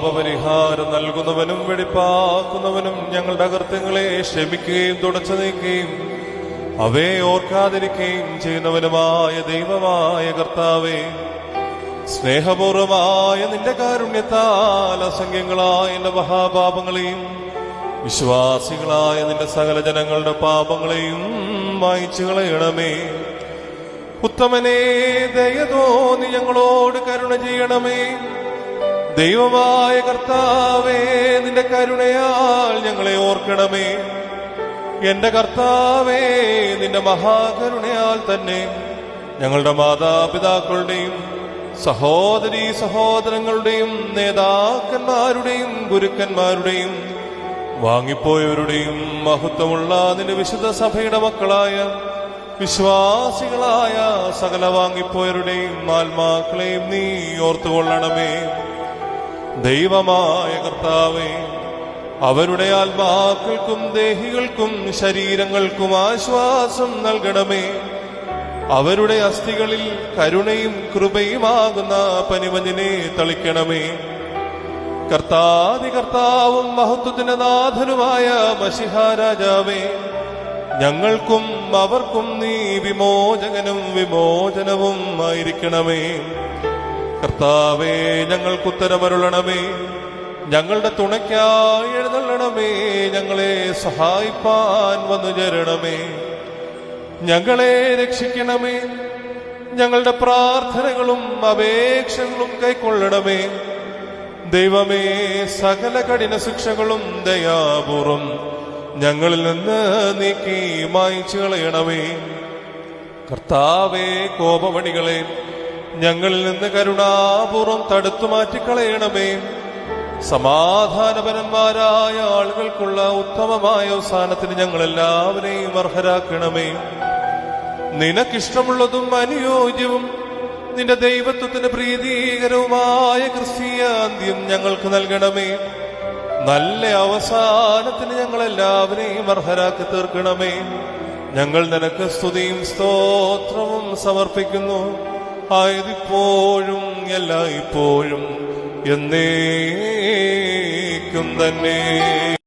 പാപപരിഹാരം നൽകുന്നവനും വെടിപ്പാക്കുന്നവനും ഞങ്ങളുടെ അകൃത്യങ്ങളെ ക്ഷമിക്കുകയും തുടച്ചു നീക്കുകയും അവയെ ഓർക്കാതിരിക്കുകയും ചെയ്യുന്നവനുമായ ദൈവമായ കർത്താവേ, സ്നേഹപൂർവമായ നിന്റെ കാരുണ്യത്താൽ അസംഖ്യങ്ങളായ എന്റെ മഹാപാപങ്ങളെയും വിശ്വാസികളായ നിന്റെ സകല ജനങ്ങളുടെ പാപങ്ങളെയും മായ്ച്ചു കളയണമേ. ഉത്തമനേ, ദയ തോന്നി ഞങ്ങളോട് കരുണ ചെയ്യണമേ. ദൈവമായ കർത്താവേ, നിന്റെ കരുണയാൽ ഞങ്ങളെ ഓർക്കണമേ. എന്റെ കർത്താവേ, നിന്റെ മഹാകരുണയാൽ തന്നെ ഞങ്ങളുടെ മാതാപിതാക്കളുടെയും സഹോദരീ സഹോദരങ്ങളുടെയും നേതാക്കന്മാരുടെയും ഗുരുക്കന്മാരുടെയും വാങ്ങിപ്പോയവരുടെയും മഹത്വമുള്ള നിന്റെ വിശുദ്ധ സഭയുടെ മക്കളായ വിശ്വാസികളായ സകല വാങ്ങിപ്പോയവരുടെയും ആത്മാക്കളെയും നീ ഓർത്തുകൊള്ളണമേ. ദൈവമായ കർത്താവേ, അവരുടെ ആത്മാക്കൾക്കും ദേഹികൾക്കും ശരീരങ്ങൾക്കും ആശ്വാസം നൽകണമേ. അവരുടെ അസ്ഥികളിൽ കരുണയും കൃപയുമാകുന്ന പനിമഞ്ഞിനെ തളിക്കണമേ. കർത്താവും മഹത്വത്തിന്റെ നാഥനുമായ മശിഹാ രാജാവേ, ഞങ്ങൾക്കും അവർക്കും നീ വിമോചകനും വിമോചനവും ആയിരിക്കണമേ. കർത്താവേ, ഞങ്ങൾക്കുത്തരമരുളണമേ. ഞങ്ങളുടെ തുണയ്ക്കായി എഴുന്നള്ളണമേ. ഞങ്ങളെ സഹായിപ്പാൻ വന്നു ചേരണമേ. ഞങ്ങളെ രക്ഷിക്കണമേ. ഞങ്ങളുടെ പ്രാർത്ഥനകളും അപേക്ഷകളും കൈക്കൊള്ളണമേ. ദൈവമേ, സകല കഠിന ശിക്ഷകളും ദയാപൂർവം ഞങ്ങളിൽ നിന്ന് നീക്കി മായ്ച്ചു കളയണമേ. കർത്താവേ, കോപമണികളെ ഞങ്ങളിൽ നിന്ന് കരുണാപൂർവം തടുത്തു മാറ്റിക്കളയണമേ. സമാധാനപരന്മാരായ ആളുകൾക്കുള്ള ഉത്തമമായ അവസാനത്തിന് ഞങ്ങളെല്ലാവരെയും അർഹരാക്കണമേ. നിനക്കിഷ്ടമുള്ളതും അനുയോജ്യവും നിന്റെ ദൈവത്വത്തിന് പ്രീതികരവുമായ ക്രിസ്തീയ അന്ത്യം ഞങ്ങൾക്ക് നൽകണമേ. നല്ല അവസാനത്തിന് ഞങ്ങളെല്ലാവരെയും അർഹരാക്കി തീർക്കണമേ. ഞങ്ങൾ നിനക്ക് സ്തുതിയും സ്തോത്രവും സമർപ്പിക്കുന്നു. ആയതിപ്പോഴും എല്ലായ്പ്പോഴും എന്നേക്കും തന്നെ.